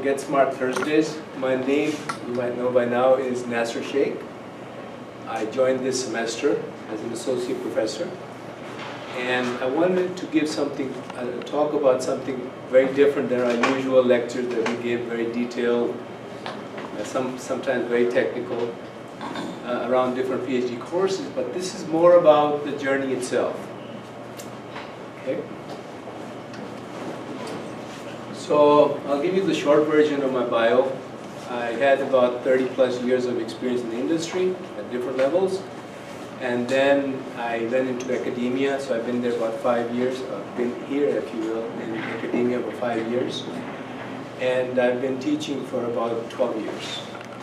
Get Smart Thursdays. My name, you might know by now, is Nasir Sheikh. I joined this semester as an associate professor. And I wanted to give something, talk about something very different than our usual lectures that we give, very detailed, sometimes very technical, around different PhD courses, but this is more about the journey itself. Okay? So I'll give you the short version of my bio. I had about 30 plus years of experience in the industry at different levels. And then I went into academia, so I've been there about 5 years. I've been here, if you will, in academia for 5 years. And I've been teaching for about 12 years.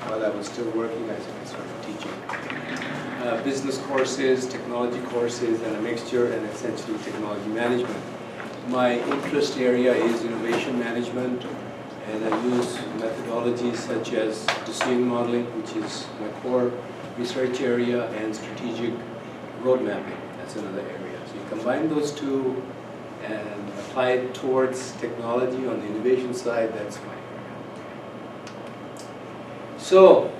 While I was still working, I started teaching. Business courses, technology courses, and a mixture, and essentially technology management. My interest area is innovation management, and I use methodologies such as decision modeling, which is my core research area, and strategic road mapping. That's another area. So you combine those two and apply it towards technology on the innovation side, that's my area. So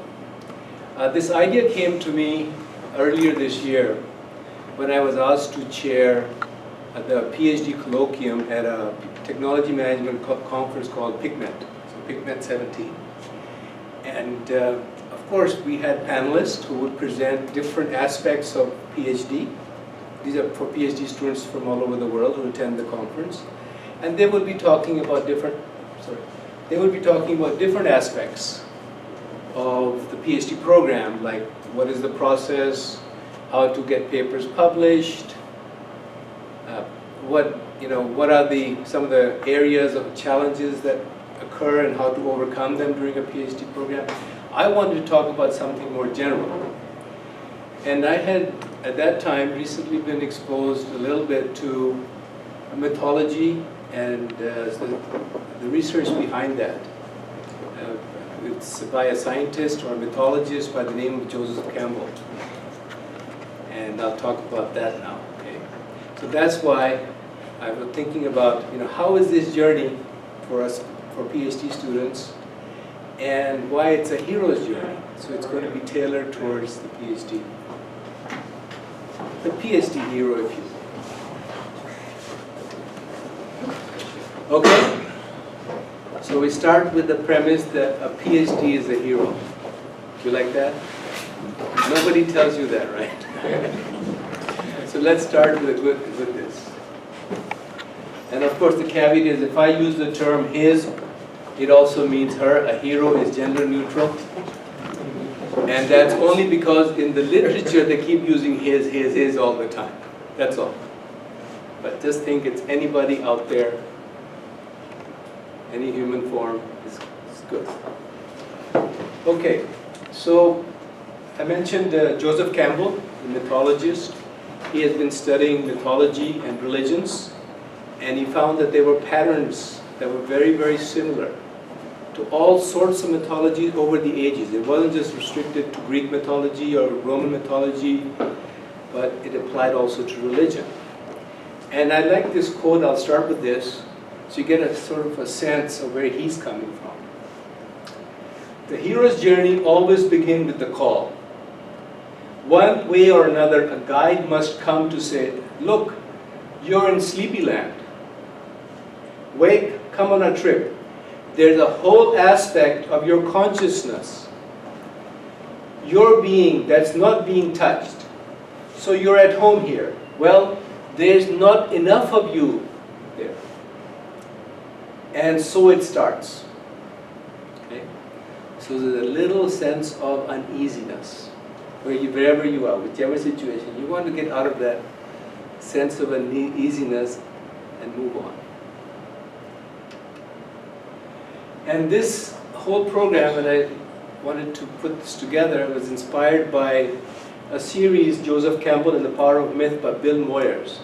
this idea came to me earlier this year when I was asked to chair the PhD colloquium at a technology management conference called PICMET, so PICMET 17. And of course, we had panelists who would present different aspects of PhD. These are for PhD students from all over the world who attend the conference. And they would be talking about different aspects of the PhD program, like what is the process, how to get papers published, what are some of the areas of challenges that occur and how to overcome them during a PhD program. I wanted to talk about something more general. And I had, at that time, recently been exposed a little bit to mythology and the research behind that. It's by a scientist or a mythologist by the name of Joseph Campbell. And I'll talk about that now. Okay? So that's why I was thinking about, how is this journey for us, for PhD students, and why it's a hero's journey. So it's going to be tailored towards the PhD hero, if you will. Okay. So we start with the premise that a PhD is a hero. Do you like that? Nobody tells you that, right? So let's start with this. And of course the caveat is if I use the term his, it also means her. A hero is gender neutral. And that's only because in the literature they keep using his all the time. That's all. But just think it's anybody out there, any human form is good. Okay, so I mentioned Joseph Campbell, the mythologist. He has been studying mythology and religions, and he found that there were patterns that were very, very similar to all sorts of mythology over the ages. It wasn't just restricted to Greek mythology or Roman mythology, but it applied also to religion. And I like this quote. I'll start with this, so you get a sort of a sense of where he's coming from. The hero's journey always begins with the call. One way or another, a guide must come to say, look, you're in Sleepyland. Wake, come on a trip. There's a whole aspect of your consciousness, your being, that's not being touched. So you're at home here. Well, there's not enough of you there. And so it starts. Okay? So there's a little sense of uneasiness wherever you are, whichever situation. You want to get out of that sense of uneasiness and move on. And this whole program, and I wanted to put this together, was inspired by a series, Joseph Campbell and the Power of Myth, by Bill Moyers.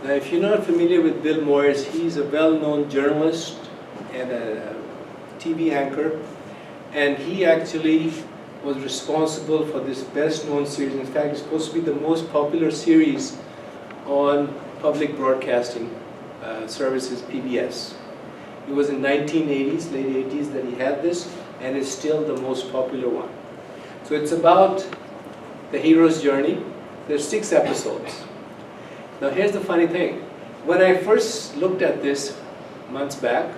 Now, if you're not familiar with Bill Moyers, he's a well-known journalist and a TV anchor, and he actually was responsible for this best-known series. In fact, it's supposed to be the most popular series on public broadcasting services, PBS. It was in 1980s, late 80s that he had this, and it's still the most popular one. So it's about the hero's journey. There's 6 episodes. Now here's the funny thing. When I first looked at this months back,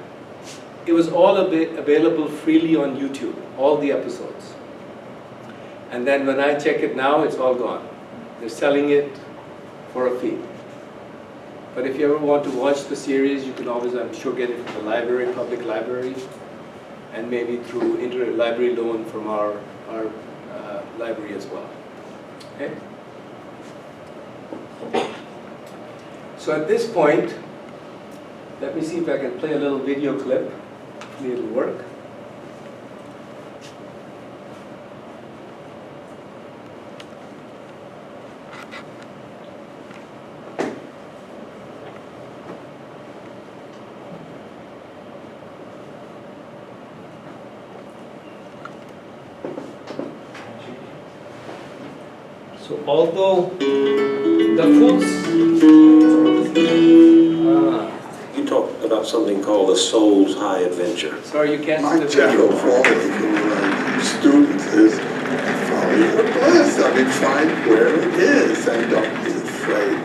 it was all available freely on YouTube, all the episodes. And then when I check it now, it's all gone. They're selling it for a fee. But if you ever want to watch the series, you can always, I'm sure, get it from the library, public library, and maybe through interlibrary loan from our library as well. Okay? So at this point, let me see if I can play a little video clip. Hopefully it'll work. So although the fools, You talked about something called the soul's high adventure. sorry, you can't My see the general video. quality for students is follow your bus. I mean, find where it is and don't be afraid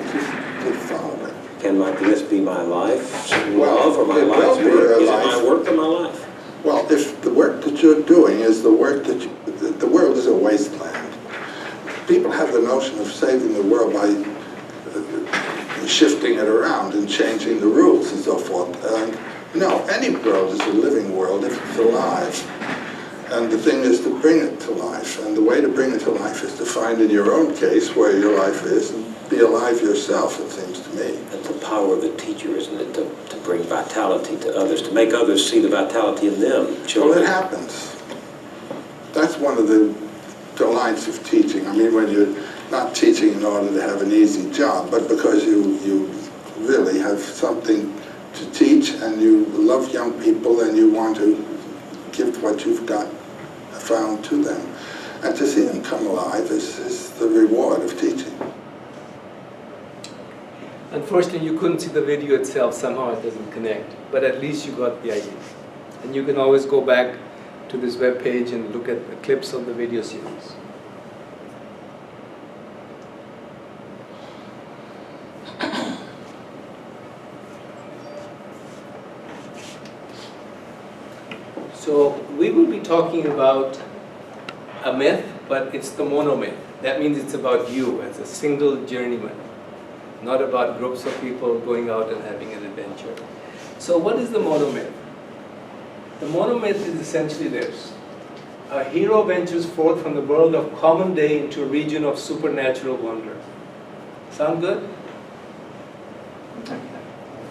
to follow it. Can my bliss be my life? Well, Love or my it will life's be work? your Is it life. my work or my life? Well, if the work that you're doing is the work that the world is a wasteland. People have the notion of saving the world by shifting it around and changing the rules and so forth. No, any world is a living world if it's alive. And the thing is to bring it to life. And the way to bring it to life is to find in your own case where your life is and be alive yourself, it seems to me. That's the power of the teacher, isn't it? To bring vitality to others, to make others see the vitality in them, Well, children. it happens. That's one of the delights of teaching. I mean, when you're not teaching in order to have an easy job, but because you really have something to teach and you love young people and you want to give what you've got found to them. And to see them come alive is the reward of teaching. Unfortunately, you couldn't see the video itself. Somehow it doesn't connect. But at least you got the idea. And you can always go back to this web page and look at the clips of the video series. So we will be talking about a myth, but it's the monomyth. That means it's about you as a single journeyman, not about groups of people going out and having an adventure. So what is the monomyth? The monomyth is essentially this. A hero ventures forth from the world of common day into a region of supernatural wonder. Sound good?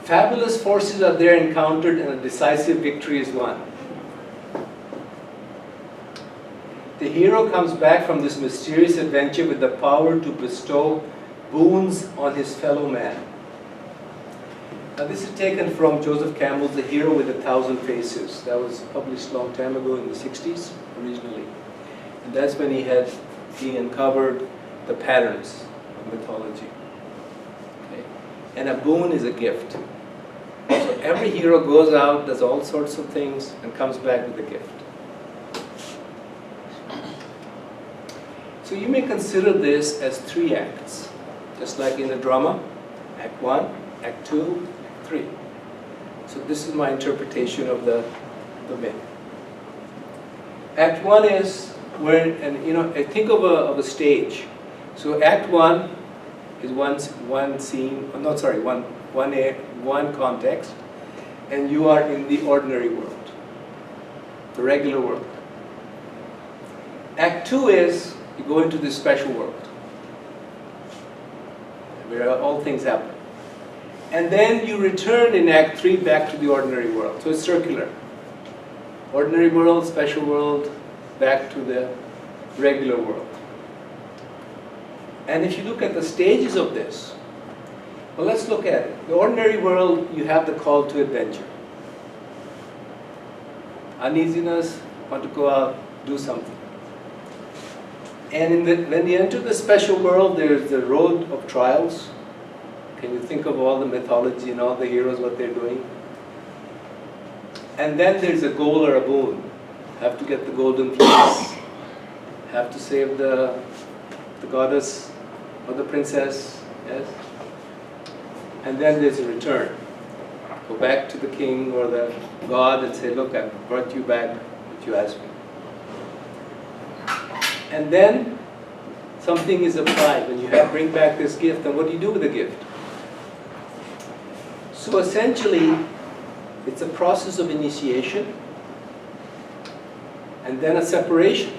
Fabulous forces are there encountered and a decisive victory is won. The hero comes back from this mysterious adventure with the power to bestow boons on his fellow man. Now this is taken from Joseph Campbell's The Hero with 1,000 Faces. That was published a long time ago in the 60s originally. And that's when he uncovered the patterns of mythology. Okay. And a boon is a gift. So every hero goes out, does all sorts of things, and comes back with a gift. So you may consider this as 3 acts, just like in a drama, Act 1, Act 2, Act 3. So this is my interpretation of the myth. Act 1 is where, and think of a stage. So Act 1 is one scene, one context, and you are in the ordinary world, the regular world. Act 2 is you go into this special world where all things happen. And then you return in Act 3 back to the ordinary world. So it's circular. Ordinary world, special world, back to the regular world. And if you look at the stages of this, well, let's look at it. The ordinary world, you have the call to adventure. Uneasiness, want to go out, do something. And when you enter the special world, there's the road of trials. Can you think of all the mythology and all the heroes, what they're doing? And then there's a goal or a boon. Have to get the golden fleece. Have to save the goddess or the princess. Yes. And then there's a return. Go back to the king or the god and say, look, I brought you back what you asked me. And then something is applied. When you bring back this gift, then what do you do with the gift? So essentially, it's a process of initiation and then a separation.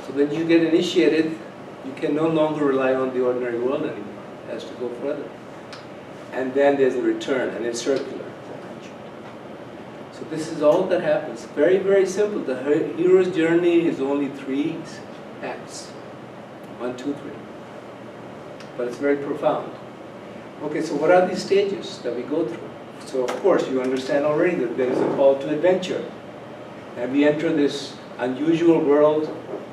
So when you get initiated, you can no longer rely on the ordinary world anymore. It has to go further. And then there's a return, and it's circular. So this is all that happens. Very, very simple. The hero's journey is only 3 acts. 1, 2, 3. But it's very profound. Okay, so what are these stages that we go through? So of course you understand already that there is a call to adventure. And we enter this unusual world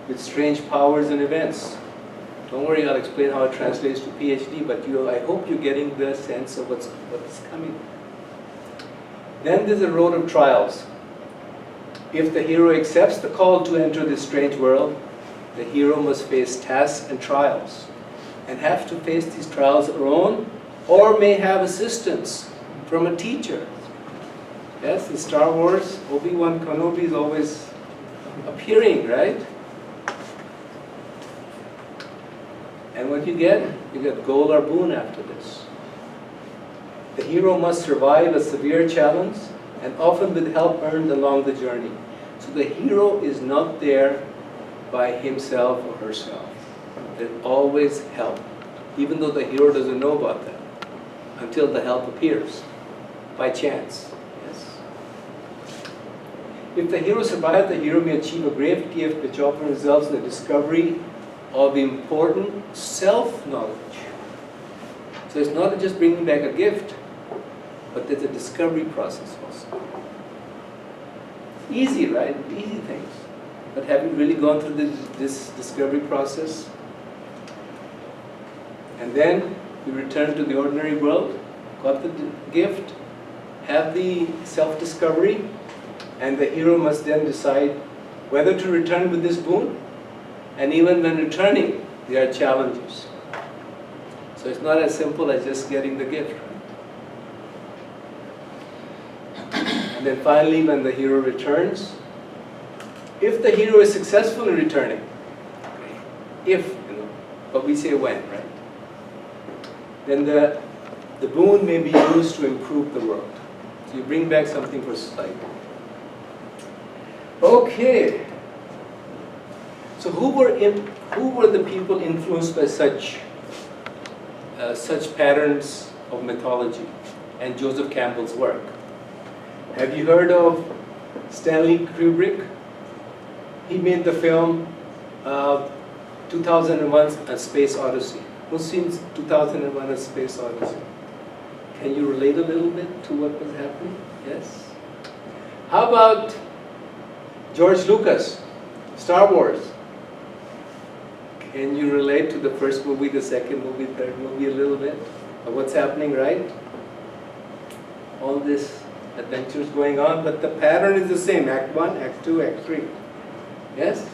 with strange powers and events. Don't worry, I'll explain how it translates to PhD, but I hope you're getting the sense of what's coming. Then there's a road of trials. If the hero accepts the call to enter this strange world, the hero must face tasks and trials, and have to face these trials alone, or may have assistance from a teacher. Yes, in Star Wars, Obi-Wan Kenobi is always appearing, right? And what you get gold or boon after this. The hero must survive a severe challenge, and often with help earned along the journey. So the hero is not there by himself or herself. There's always help, even though the hero doesn't know about that, until the help appears, by chance. Yes. If the hero survives, the hero may achieve a great gift which often results in the discovery of important self-knowledge. So it's not just bringing back a gift, but there's a discovery process also. Easy, right? Easy things. But have you really gone through this discovery process? And then you return to the ordinary world, got the gift, have the self-discovery, and the hero must then decide whether to return with this boon. And even when returning, there are challenges. So it's not as simple as just getting the gift. And then finally, when the hero returns, if the hero is successful in returning, but we say when, right? Then the boon may be used to improve the world. So you bring back something for society. Okay. So who were the people influenced by such patterns of mythology and Joseph Campbell's work? Have you heard of Stanley Kubrick? He made the film 2001: A Space Odyssey. Who's seen 2001: A Space Odyssey? Can you relate a little bit to what was happening? Yes? How about George Lucas, Star Wars? Can you relate to the first movie, the second movie, third movie a little bit of what's happening, right? All this adventures going on, but the pattern is the same: Act 1, Act 2, Act 3. Yes?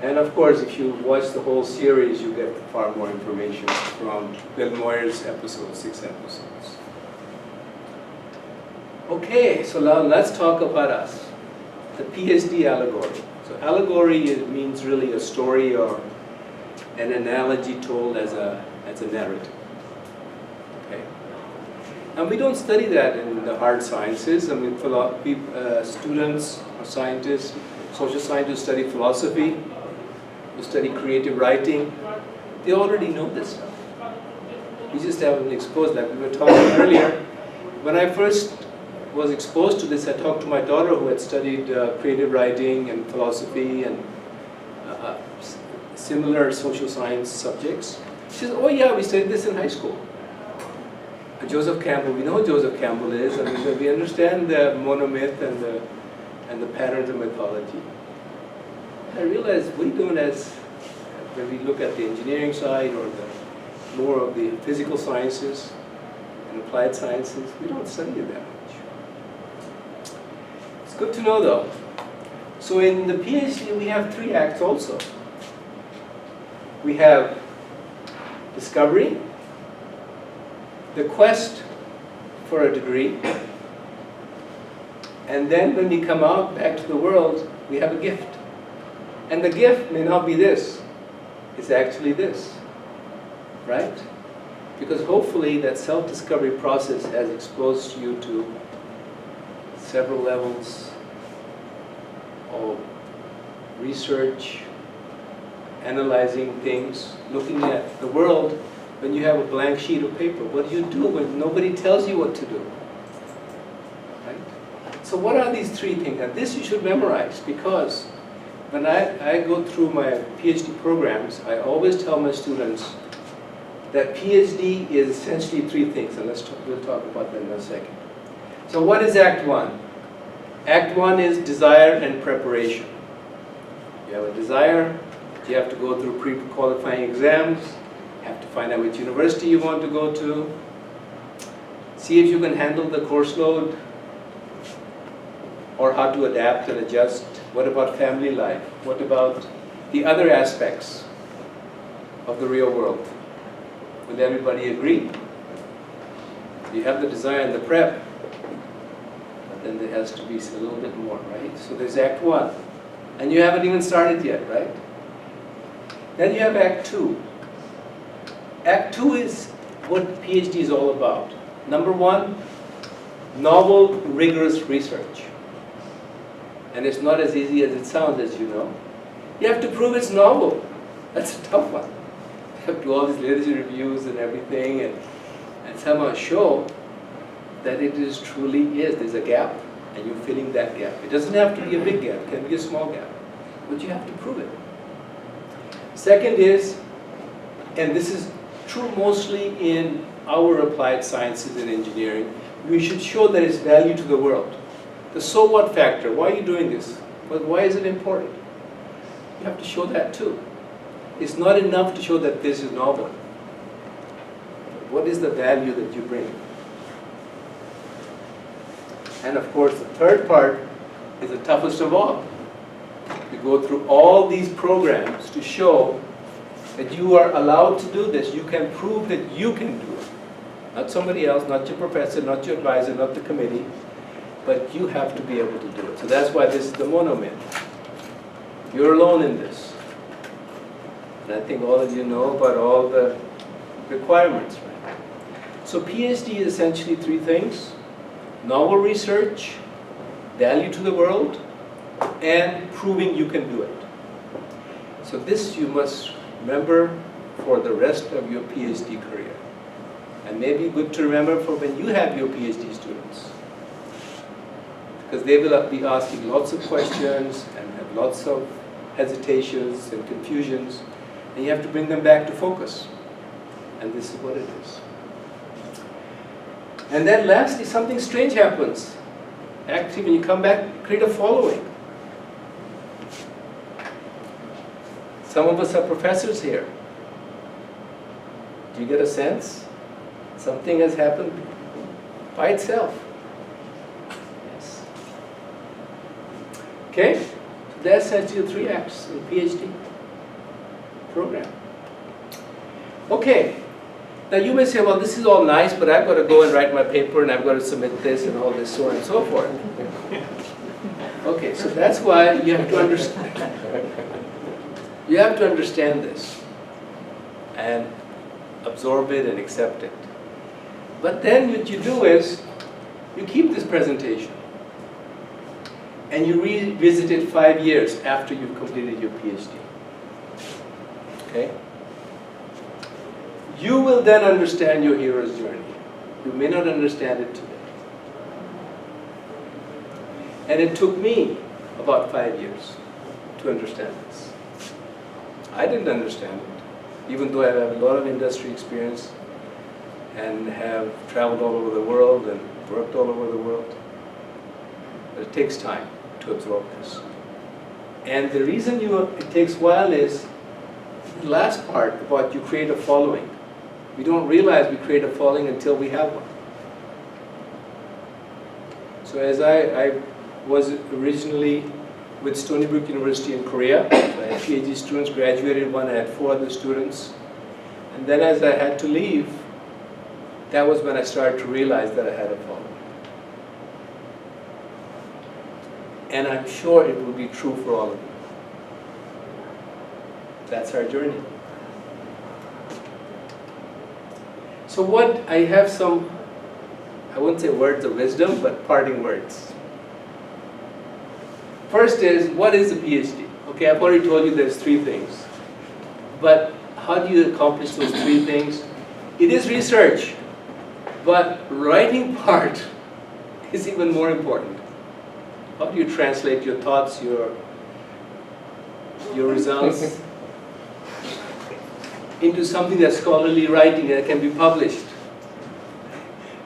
And of course, if you watch the whole series, you get far more information from Bill Moyer's episodes, 6 episodes. Okay, so now let's talk about us. The PhD allegory. So allegory means really a story or an analogy told as a narrative. Okay? And we don't study that in the hard sciences. I mean, students or scientists, social scientists study philosophy, who study creative writing. They already know this stuff. We just haven't exposed that. We were talking earlier. When I first was exposed to this, I talked to my daughter who had studied creative writing and philosophy and similar social science subjects. She says, oh yeah, we studied this in high school. Joseph Campbell, we know who Joseph Campbell is. I mean, we understand the monomyth and the patterns of mythology. I realized we don't, as when we look at the engineering side or more of the physical sciences, In applied sciences, we don't study it that much. It's good to know though. So in the PhD, we have 3 acts also. We have discovery, the quest for a degree, and then when we come out back to the world, we have a gift. And the gift may not be this, it's actually this, right? Because hopefully that self-discovery process has exposed you to several levels of research, analyzing things, looking at the world. When you have a blank sheet of paper, what do you do when nobody tells you what to do? Right? So what are these 3 things? And this you should memorize, because when I go through my PhD programs, I always tell my students that PhD is essentially 3 things, and we'll talk about that in a second. So what is Act 1? Act 1 is desire and preparation. You have a desire, you have to go through pre-qualifying exams, you have to find out which university you want to go to, see if you can handle the course load, or how to adapt and adjust. What about family life? What about the other aspects of the real world? Will everybody agree? You have the desire and the prep, but then there has to be a little bit more, right? So there's Act 1, and you haven't even started yet, right? Then you have Act 2. Act 2 is what PhD is all about. Number 1, novel, rigorous research. And it's not as easy as it sounds, as you know. You have to prove it's novel. That's a tough one. You have to do all these literature reviews and everything, and somehow show that it is truly is. There's a gap, and you're filling that gap. It doesn't have to be a big gap. It can be a small gap. But you have to prove it. Second is, and this is true mostly in our applied sciences and engineering, we should show that it's value to the world. The so what factor, why are you doing this? But why is it important? You have to show that too. It's not enough to show that this is novel. What is the value that you bring? And of course, the third part is the toughest of all. You go through all these programs to show that you are allowed to do this. You can prove that you can do it. Not somebody else, not your professor, not your advisor, not the committee, but you have to be able to do it. So that's why this is the monomyth. You're alone in this. And I think all of you know about all the requirements, right? So PhD is essentially 3 things: novel research, value to the world, and proving you can do it. So this you must remember for the rest of your PhD career. And maybe good to remember for when you have your PhD students. Because they will be asking lots of questions and have lots of hesitations and confusions, and you have to bring them back to focus. And this is what it is. And then lastly, something strange happens. Actually, when you come back, create a following. Some of us are professors here. Do you get a sense? Something has happened by itself. Yes. Okay? So that's actually the 3 acts in PhD program. Okay. Now you may say, well, this is all nice, but I've got to go and write my paper, and I've got to submit this and all this, so on and so forth. Okay, so that's why you have to understand. You have to understand this and absorb it and accept it. But then what you do is, you keep this presentation and you revisit it 5 years after you've completed your PhD. Okay? You will then understand your hero's journey. You may not understand it today. And it took me about 5 years to understand this. I didn't understand it, even though I have a lot of industry experience and have traveled all over the world and worked all over the world. But it takes time to absorb this. And the reason it takes a while is the last part about you create a following. We don't realize we create a following until we have one. So as I was originally with Stony Brook University in Korea, so I had PhD students, graduated one, I had 4 other students. And then as I had to leave, that was when I started to realize that I had a following. And I'm sure it will be true for all of you. That's our journey. So I have some, I wouldn't say words of wisdom, but parting words. First is, what is a PhD? Okay, I've already told you there's 3 things. But how do you accomplish those 3 things? It is research, but writing part is even more important. How do you translate your thoughts, your results into something that's scholarly writing that can be published?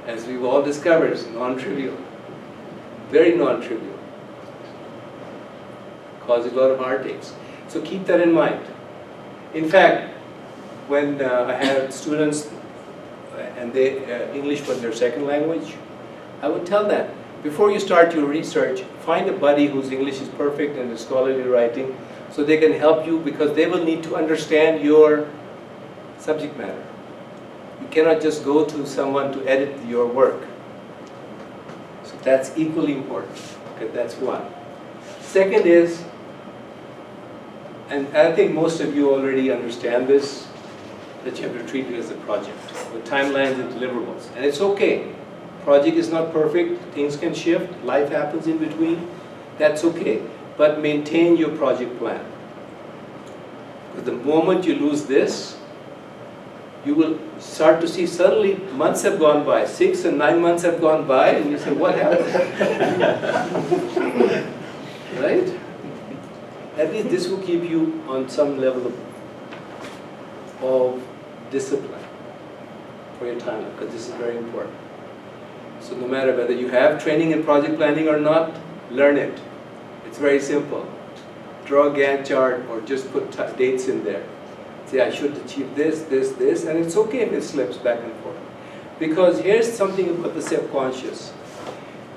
As we've all discovered, it's non-trivial, very non-trivial. Causes a lot of heartaches. So keep that in mind. In fact, when I had students and English was their second language, I would tell them, before you start your research, find a buddy whose English is perfect and is scholarly writing, so they can help you, because they will need to understand your subject matter. You cannot just go to someone to edit your work. So that's equally important. Okay, that's one. Second is, and I think most of you already understand this, that you have to treat it as a project with timelines and deliverables. And it's okay. Project is not perfect, things can shift, life happens in between, that's okay. But maintain your project plan. Because the moment you lose this, you will start to see suddenly months have gone by, 6 and 9 months have gone by, and you say, what happened? Right? At least this will keep you on some level of discipline for your time, because this is very important. So no matter whether you have training in project planning or not, learn it. It's very simple. Draw a Gantt chart or just put dates in there. Say, I should achieve this, this, this, and it's okay if it slips back and forth. Because here's something about the subconscious.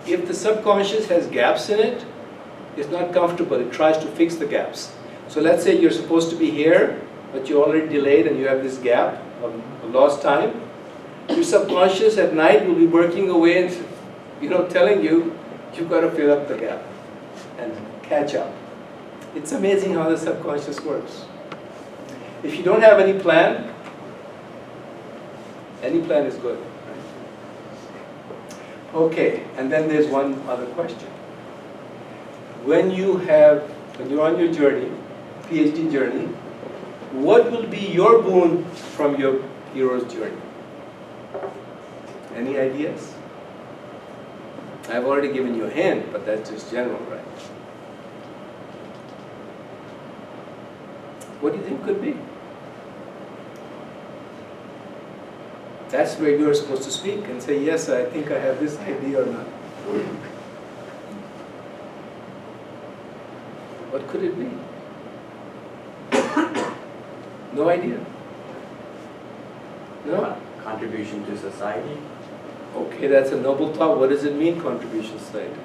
If the subconscious has gaps in it, it's not comfortable. It tries to fix the gaps. So let's say you're supposed to be here, but you're already delayed and you have this gap of lost time. Your subconscious at night will be working away and telling you, you've got to fill up the gap and catch up. It's amazing how the subconscious works. If you don't have any plan is good. Right? Okay, and then there's one other question. When you're on your journey, PhD journey, what will be your boon from your hero's journey? Any ideas? I've already given you a hint, but that's just general, right? What do you think could be? That's where you're supposed to speak and say, yes, I think I have this idea or not. What could it be? No idea? No? Contribution to society. Okay, that's a noble thought. What does it mean, contribution to society?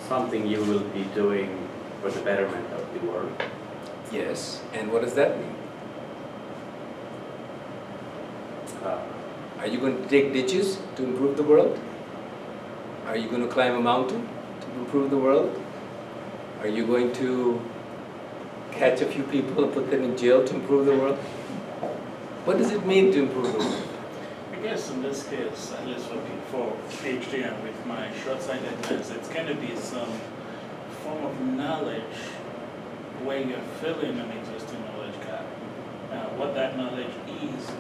Something you will be doing for the betterment of the world. Yes, and what does that mean? Are you going to dig ditches to improve the world? Are you going to climb a mountain to improve the world? Are you going to catch a few people and put them in jail to improve the world? What does it mean to improve the world? I guess in this case, at least for PhD and with my short-sightedness, it's going to be some form of knowledge where you're filling an existing knowledge gap. What that knowledge is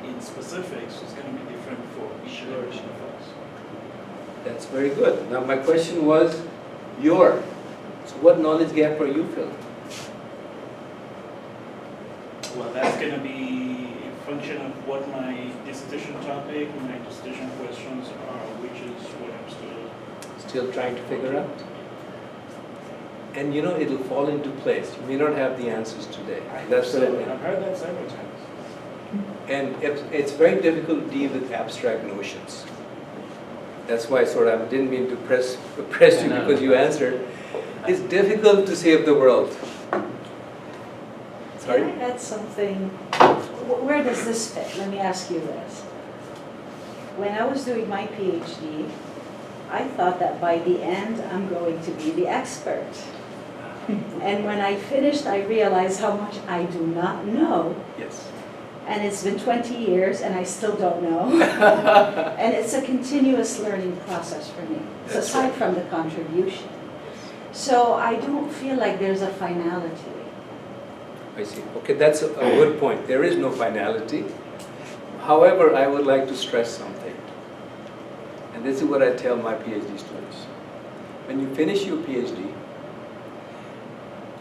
in specifics is going to be different for each and every one of us. That's very good. Now my question was, so what knowledge gap are you filling? Well, that's going to be a function of what my dissertation topic, my dissertation questions are, which is what I'm Still trying to figure out? And it'll fall into place. You may not have the answers today. That's what I mean. I've heard that several times. And it's very difficult to deal with abstract notions. That's why sort of I didn't mean to press you No. because you answered. It's difficult to save the world. Sorry? Can I add something? Where does this fit? Let me ask you this. When I was doing my PhD, I thought that by the end, I'm going to be the expert. And when I finished, I realized how much I do not know. Yes. And it's been 20 years, and I still don't know. And it's a continuous learning process for me, That's aside right. from the contribution. So I don't feel like there's a finality. I see. Okay, that's a good point. There is no finality. However, I would like to stress something. And this is what I tell my PhD students. When you finish your PhD,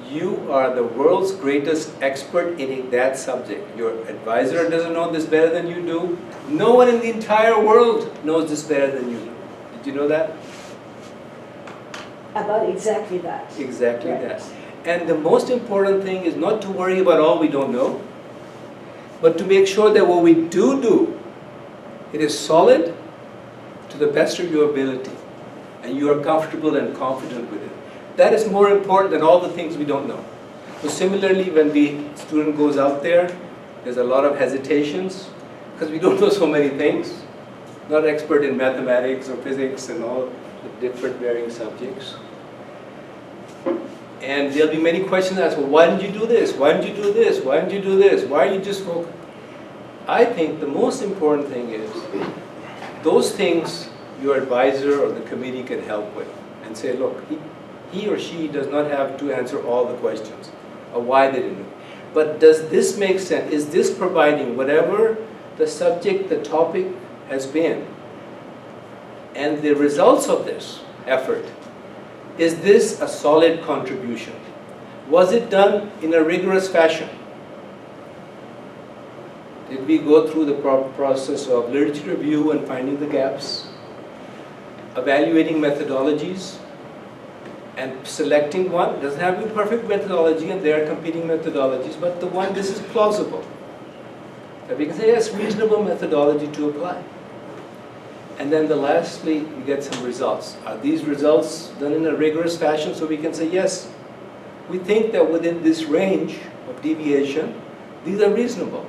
you are the world's greatest expert in that subject. Your advisor doesn't know this better than you do. No one in the entire world knows this better than you do. Did you know that? About exactly that. Exactly Right. that. And the most important thing is not to worry about all we don't know, but to make sure that what we do, it is solid to the best of your ability, and you are comfortable and confident with it. That is more important than all the things we don't know. So similarly, when the student goes out there, there's a lot of hesitations, because we don't know so many things. Not expert in mathematics or physics and all the different varying subjects. And there'll be many questions asked, well, why didn't you do this? Why didn't you do this? Why didn't you do this? Why are you just focused? I think the most important thing is those things your advisor or the committee can help with and say, look, he or she does not have to answer all the questions of why they didn't do it. But does this make sense? Is this providing whatever the subject, the topic has been, and the results of this effort? Is this a solid contribution? Was it done in a rigorous fashion? Did we go through the process of literature review and finding the gaps, evaluating methodologies, and selecting one? It doesn't have to be perfect methodology, and there are competing methodologies, but the one, this is plausible. That we can say, yes, reasonable methodology to apply. And then lastly, you get some results. Are these results done in a rigorous fashion so we can say, yes, we think that within this range of deviation, these are reasonable.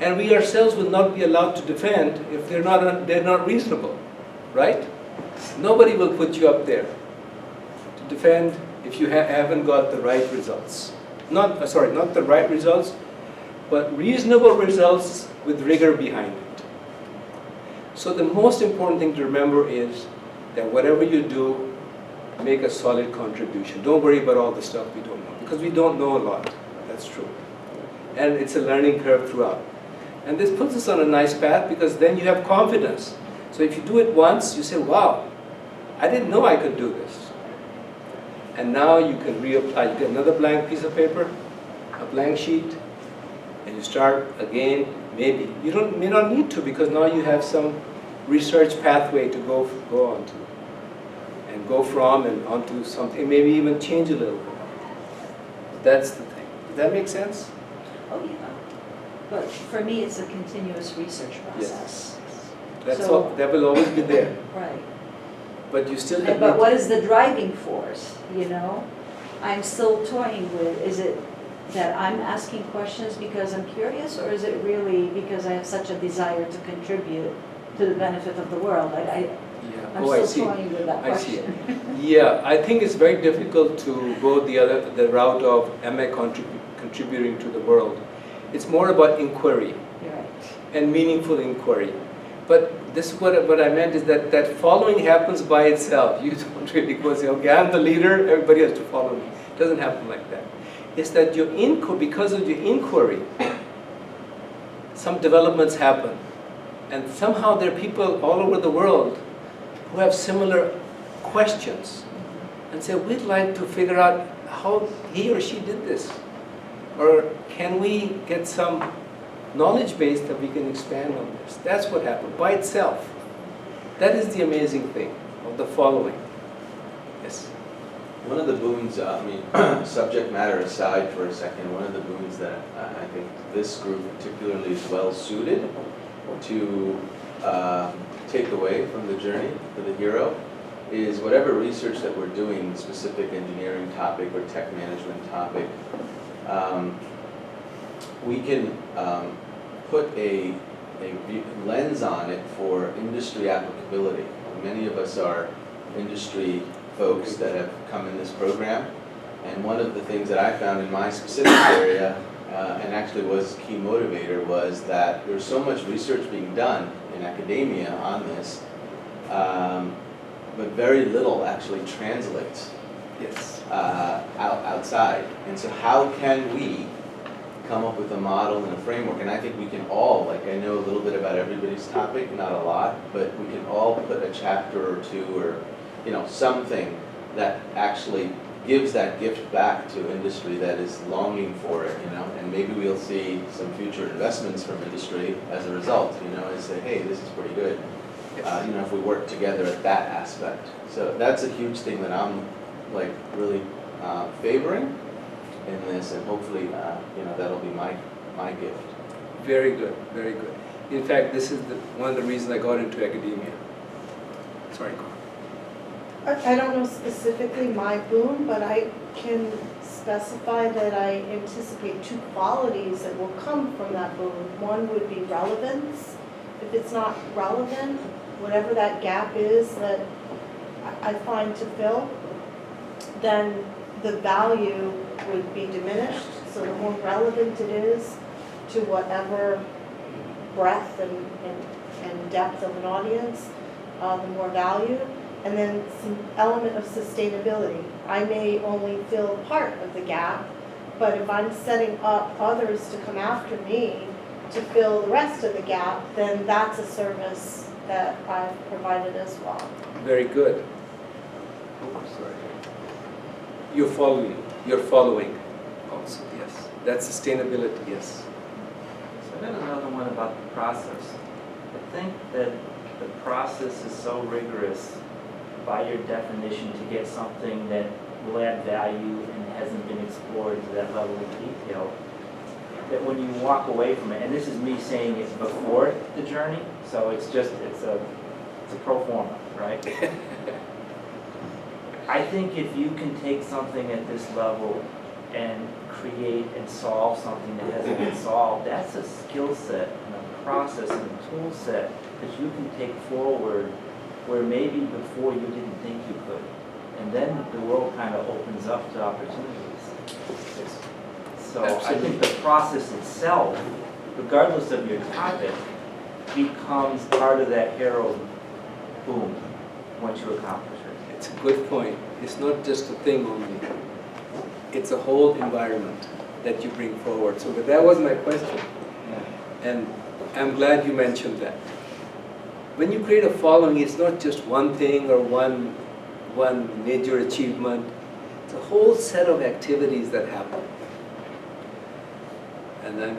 And we ourselves will not be allowed to defend if they're not reasonable, right? Nobody will put you up there to defend if you haven't got the right results. Not the right results, but reasonable results with rigor behind it. So the most important thing to remember is that whatever you do, make a solid contribution. Don't worry about all the stuff we don't know, because we don't know a lot. That's true. And it's a learning curve throughout. And this puts us on a nice path, because then you have confidence. So if you do it once, you say, wow, I didn't know I could do this. And now you can reapply. You get another blank piece of paper, a blank sheet, and you start again. Maybe you may not need to, because now you have some research pathway to go on to, and go from and onto something. Maybe even change a little bit. That's the thing. Does that make sense? Oh, yeah. But for me, it's a continuous research process. That's So- all. That will always be there. Right. But you still have. But what is the driving force, you know? I'm still toying with, is it that I'm asking questions because I'm curious, or is it really because I have such a desire to contribute to the benefit of the world? Yeah. I'm I still see. toying with that I see. question. Yeah, I think it's very difficult to go the route of am I contributing to the world. It's more about inquiry You're right. and meaningful inquiry. But this is what I meant is that following happens by itself. You don't really go and say, okay, I'm the leader, everybody has to follow me. It doesn't happen like that. It's that because of your inquiry, some developments happen. And somehow there are people all over the world who have similar questions and say, we'd like to figure out how he or she did this. Or can we get some knowledge base that we can expand on this? That's what happened by itself. That is the amazing thing of the following. Yes. One of the boons, subject matter aside for a second, one of the boons that I think this group particularly is well suited to take away from the journey for the hero is whatever research that we're doing, specific engineering topic or tech management topic, we can put a lens on it for industry applicability. Many of us are industry folks that have come in this program, and one of the things that I found in my specific area, and actually was a key motivator, was that there's so much research being done in academia on this, but very little actually translates Yes. outside. And so how can we come up with a model and a framework? And I think we can all, like, I know a little bit about everybody's topic, not a lot, but we can all put a chapter or two or something that actually gives that gift back to industry that is longing for it, and maybe we'll see some future investments from industry as a result, and say, hey, this is pretty good, if we work together at that aspect. So that's a huge thing that I'm really favoring in this, and hopefully, that'll be my gift. Very good, very good. In fact, this is one of the reasons I got into academia. Sorry, go on. I don't know specifically my boom, but I can specify that I anticipate two qualities that will come from that boom. One would be relevance. If it's not relevant, whatever that gap is that I find to fill, then the value would be diminished. So the more relevant it is to whatever breadth and depth of an audience, the more value. And then some element of sustainability. I may only fill part of the gap, but if I'm setting up others to come after me to fill the rest of the gap, then that's a service that I've provided as well. Very good. Oh, sorry. You're following also, yes. That's sustainability, yes. So I got another one about the process. I think that the process is so rigorous by your definition to get something that will add value and hasn't been explored to that level of detail, that when you walk away from it, and this is me saying it before the journey, so it's a pro forma, right? I think if you can take something at this level and create and solve something that hasn't been solved, that's a skill set and a process and a tool set that you can take forward where maybe before you didn't think you could. And then the world kind of opens up to opportunities. So I think the process itself, regardless of your topic, becomes part of that hero boom once you accomplish it. It's a good point. It's not just a thing only. It's a whole environment that you bring forward. So but that was my question. And I'm glad you mentioned that. When you create a following, it's not just one thing or one major achievement. It's a whole set of activities that happen. And then